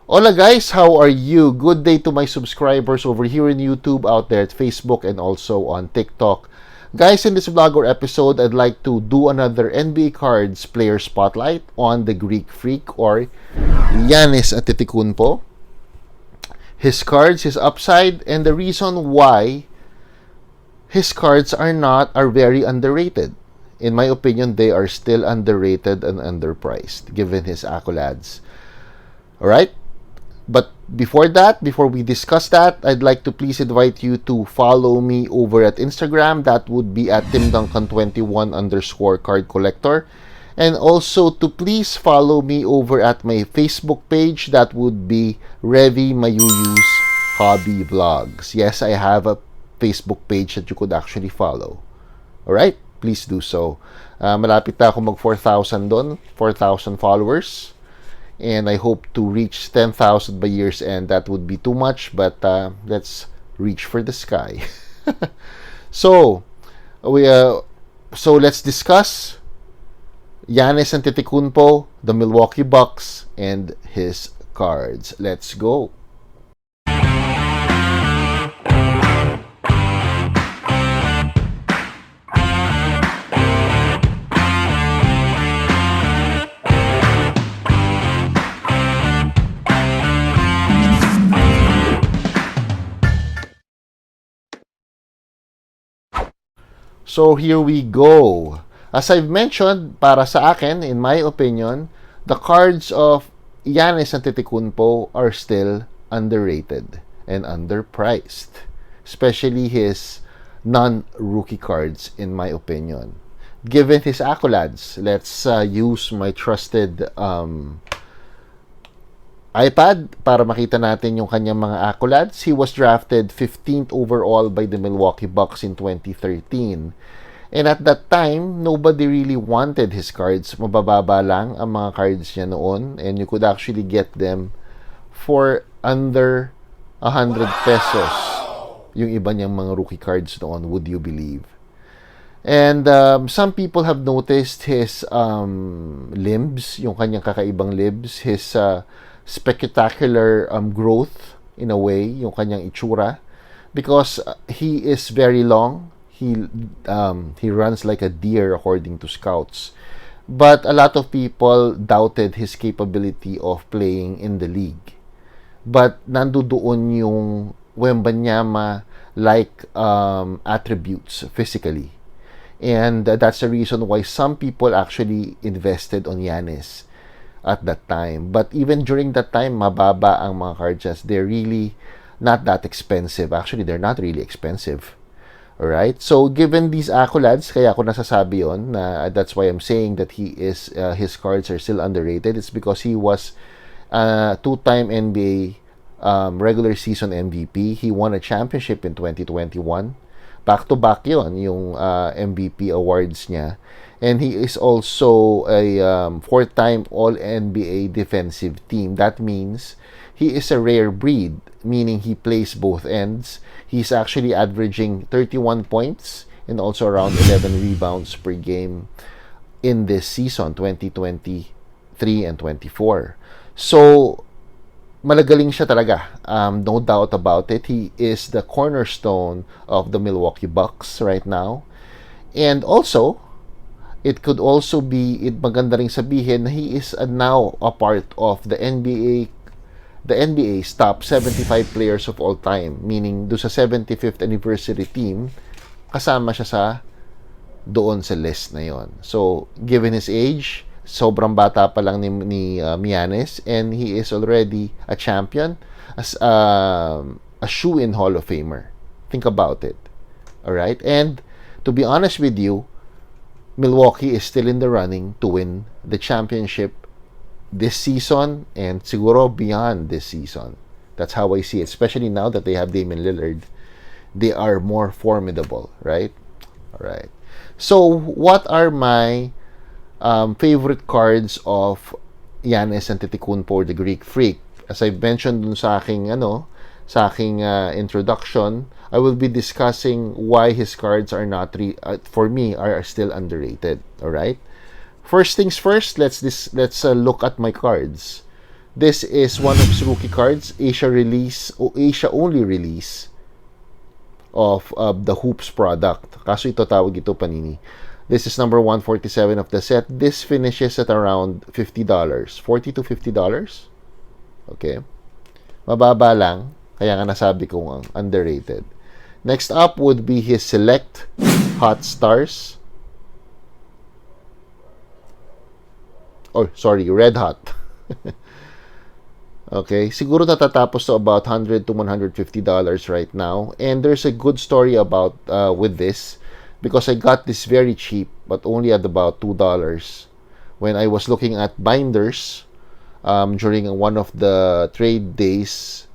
Hola guys, how are you? Good day to my subscribers over here in YouTube, out there at Facebook, and also on TikTok. Guys, in this vlog or episode, I'd like to do another NBA cards player spotlight on the Greek Freak or Giannis Antetokounmpo. His cards, his upside, and the reason why his cards are very underrated. In my opinion, they are still underrated and underpriced given his accolades. Alright? But before we discuss that, I'd like to please invite you to follow me over at Instagram. That would be at timduncan21_card collector. And also to please follow me over at my Facebook page. That would be Revi Mayuyu's Hobby Vlogs. Yes, I have a Facebook page that you could actually follow. Alright? Please do so. Malapit na ako mag 4,000 doon. 4,000 followers. And I hope to reach 10,000 by year's end. That would be too much, but let's reach for the sky. So let's discuss Giannis Antetokounmpo, the Milwaukee Bucks, and his cards. Let's go. So here we go. As I've mentioned, para sa akin, in my opinion, the cards of Giannis Antetokounmpo are still underrated and underpriced. Especially his non-rookie cards, in my opinion. Given his accolades, let's use my trusted iPad para makita natin yung kanyang mga accolades. He was drafted 15th overall by the Milwaukee Bucks in 2013. And at that time, nobody really wanted his cards. Mabababa lang ang mga cards niya noon. And you could actually get them for under 100 pesos. Yung iba niyang mga rookie cards noon, would you believe? And some people have noticed his limbs, yung kanyang kakaibang limbs, his spectacular growth in a way, yung kanyang itsura, because he is very long. He runs like a deer according to scouts, but a lot of people doubted his capability of playing in the league. But nandoon yung Wembanyama like attributes physically, and that's the reason why some people actually invested on Giannis at that time. But even during that time, mababa ang mga cards. They're really not that expensive. Actually, they're not really expensive. Alright? So, given these accolades, kaya ako nasasabi yun, na that's why I'm saying that his cards are still underrated. It's because he was two-time NBA regular season MVP. He won a championship in 2021. Back-to-back yun, yung MVP awards niya. And he is also a four-time All-NBA defensive team. That means he is a rare breed, meaning he plays both ends. He's actually averaging 31 points and also around 11 rebounds per game in this season, 2023 and 24. So, malagaling siya talaga. No doubt about it. He is the cornerstone of the Milwaukee Bucks right now. And also, it could also be, maganda ring sabihin na he is now a part of the NBA's top 75 players of all time. Meaning, do sa 75th anniversary team, kasama siya sa doon sa list na yon. So, given his age, sobrang bata pa lang ni Giannis, and he is already a champion, as a shoe-in Hall of Famer. Think about it. Alright? And, to be honest with you, Milwaukee is still in the running to win the championship this season and siguro beyond this season. That's how I see it, especially now that they have Damian Lillard. They are more formidable, right? Alright. So, what are my favorite cards of Giannis Antetokounmpo, the Greek Freak? As I mentioned dun sa aking introduction, I will be discussing why his cards are not for me are still underrated. All right. First things first. Let's look at my cards. This is one of his rookie cards, Asia release o Asia only release of the Hoops product. Kaso ito tawag ito Panini. This is number 147 of the set. This finishes at around $50. $40 to $50. Okay. Mababa lang. Kaya nga nasabi kong underrated. Next up would be his Select Hot Stars. Oh, sorry, Red Hot. Okay, siguro natatapos to about $100 to $150 right now. And there's a good story about with this because I got this very cheap, but only at about $2 when I was looking at binders during one of the trade days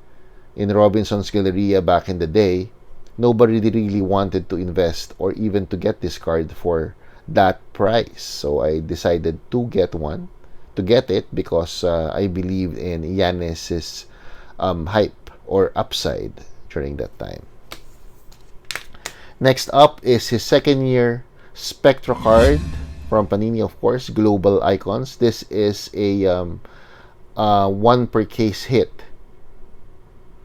in Robinson's Galleria back in the day. Nobody really wanted to invest or even to get this card for that price. So I decided to get it because I believe in Giannis's hype or upside during that time. Next up is his second year Spectra card from Panini, of course, Global Icons. This is a one per case hit.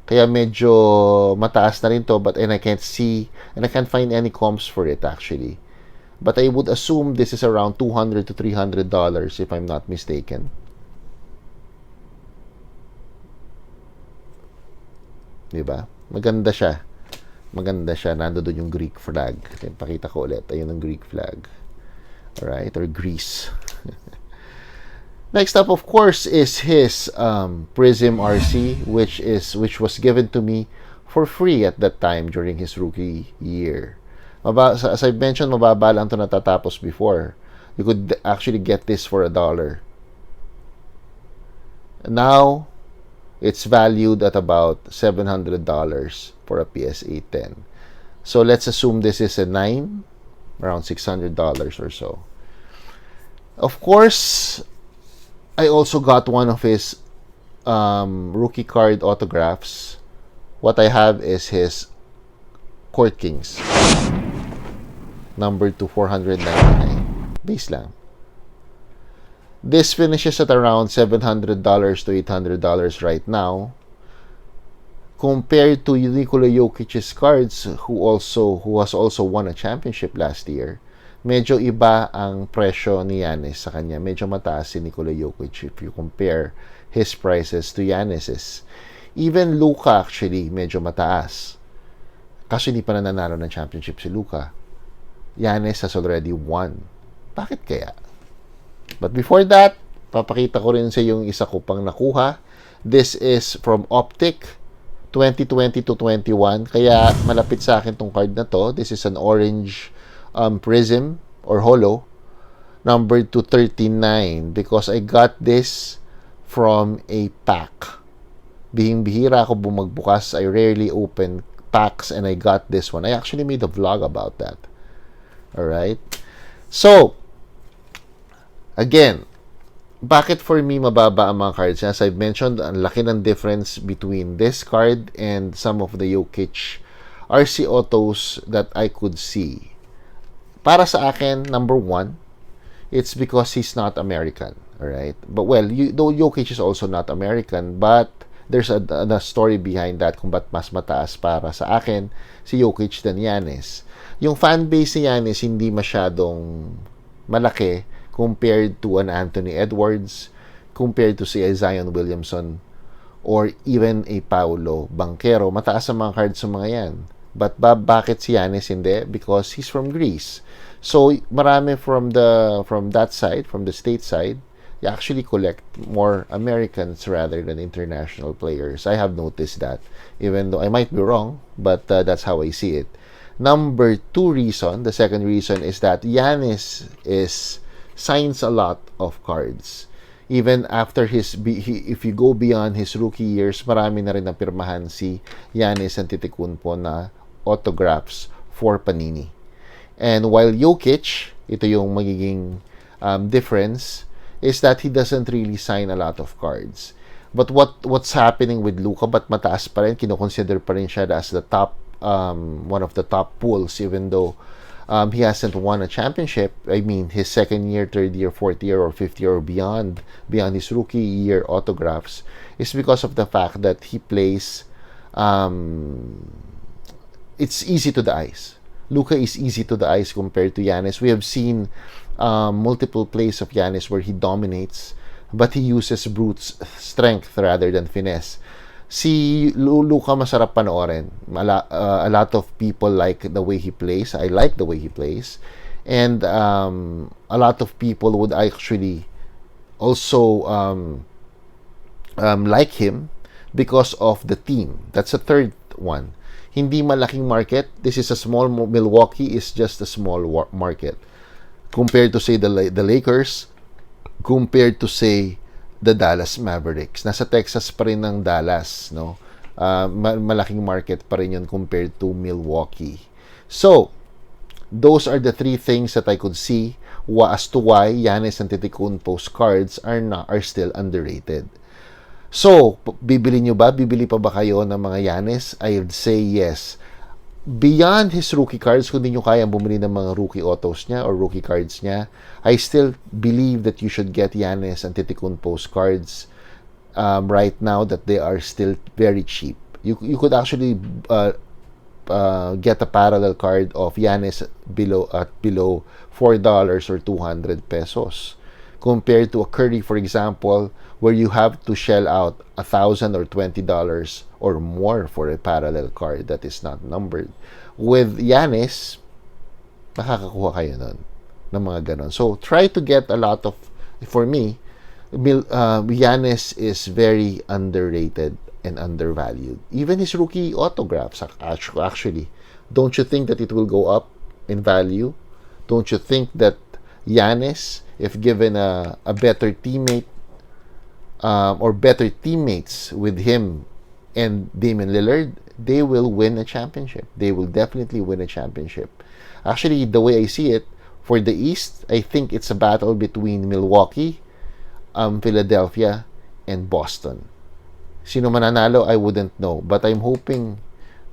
Kaya medyo mataas na rin to, and I can't find any comps for it actually. But I would assume this is around $200 to $300 if I'm not mistaken. Diba? Maganda siya. Nando doon yung Greek flag. Pakita ko ulit. Ayun ang Greek flag. Alright? Or Greece. Next up, of course, is his Prism RC, which was given to me for free at that time during his rookie year. As I mentioned, mababa lang ito natatapos before. You could actually get this for $1. Now, it's valued at about $700 for a PSA 10. So let's assume this is a 9, around $600 or so. Of course, I also got one of his rookie card autographs. What I have is his Court Kings. Number 499. Base lang. This finishes at around $700 to $800 right now. Compared to Nikola Jokic's cards, who has also won a championship last year, medyo iba ang presyo ni Giannis sa kanya. Medyo mataas si Nikola Jokic if you compare his prices to Giannis's. Even Luka actually medyo mataas. Kaso hindi pa nanalo ng championship si Luka. Giannis has already won. Bakit kaya? But before that, papakita ko rin sa yung isa ko pang nakuha. This is from Optic 2020 to 21. Kaya malapit sa akin tong card na to. This is an orange prism or holo number 239 because I got this from a pack. Bihira ako bumagbukas. I rarely open packs and I got this one. I actually made a vlog about that. Alright? So, again, bakit for me mababa ang mga cards? As I've mentioned, ang laki ng difference between this card and some of the Jokic RC autos that I could see. Para sa akin, number one, it's because he's not American. Alright? But well, though Jokic is also not American, but there's a story behind that kung ba't mas mataas para sa akin si Jokic than Giannis. Yung fan base ni Giannis hindi masyadong malaki compared to an Anthony Edwards, compared to si Zion Williamson, or even a Paolo Banchero. Mataas ang mga cards sa mga yan. But bakit si Giannis hindi? Because he's from Greece. So, marami from that side, from the state side, you actually collect more Americans rather than international players. I have noticed that, even though I might be wrong, but that's how I see it. Number two reason, the second reason is that Giannis signs a lot of cards. Even after if you go beyond his rookie years, marami na rin napirmahan si Giannis Antetokounmpo na autographs for Panini. And while Jokic, ito yung magiging difference, is that he doesn't really sign a lot of cards. But what's happening with Luka, but mataas pa rin, kinoconsider pa rin siya as the top, one of the top pools, even though he hasn't won a championship. I mean, his second year, third year, fourth year, or fifth year, or beyond his rookie year autographs, is because of the fact that he plays. It's easy to the eyes. Luka is easy to the eyes compared to Giannis. We have seen multiple plays of Giannis where he dominates, but he uses brute strength rather than finesse. Si Luka masarap panoorin. A lot of people like the way he plays. I like the way he plays. And a lot of people would actually also like him because of the team. That's a third one. Hindi malaking market. This is a small, Milwaukee is just a small market compared to, say, the Lakers, compared to, say, the Dallas Mavericks. Nasa Texas pa rin ng Dallas, no? Malaking market pa rin yun compared to Milwaukee. So, those are the three things that I could see as to why Giannis Antetokounmpo's cards are still underrated. So, bibili nyo ba? Bibili pa ba kayo ng mga Giannis? I'd say yes. Beyond his rookie cards, kung di nyo kayang bumili ng mga rookie autos niya or rookie cards niya, I still believe that you should get Giannis Antetokounmpo's cards right now, that they are still very cheap. You could actually get a parallel card of Giannis below $4 or 200 pesos. Compared to a Curry, for example, where you have to shell out $1,000 or $20 or more for a parallel card that is not numbered. With Giannis, nakakakuha kayo nun ng mga ganon. So, try to get a lot of, for me, Giannis is very underrated and undervalued. Even his rookie autographs, actually. Don't you think that it will go up in value? Don't you think that Giannis, if given a better teammate or better teammates with him and Damian Lillard, they will win a championship. They will definitely win a championship. Actually, the way I see it, for the East, I think it's a battle between Milwaukee, Philadelphia, and Boston. Sino mananalo, I wouldn't know. But I'm hoping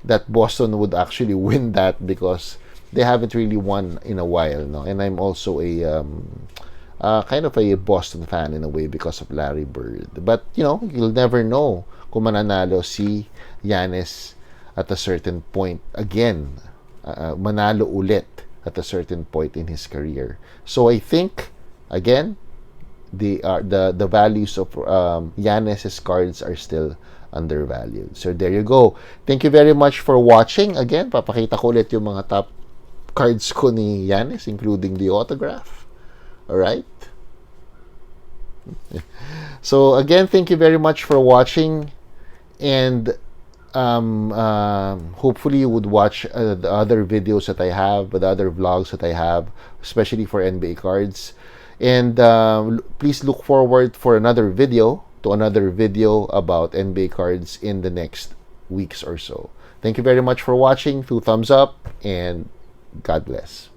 that Boston would actually win that because they haven't really won in a while, no? And I'm also a kind of a Boston fan in a way because of Larry Bird. But, you'll never know kung mananalo si Giannis at a certain point. Again, manalo ulit at a certain point in his career. So I think, again, the values of Giannis's cards are still undervalued. So there you go. Thank you very much for watching. Again, papakita ko ulit yung mga top cards ko ni Giannis, including the autograph. Alright? So again, thank you very much for watching, and hopefully you would watch the other videos that I have, the other vlogs that I have, especially for NBA cards. And please look forward for another video about NBA cards in the next weeks or so. Thank you very much for watching. 2 thumbs up, and God bless.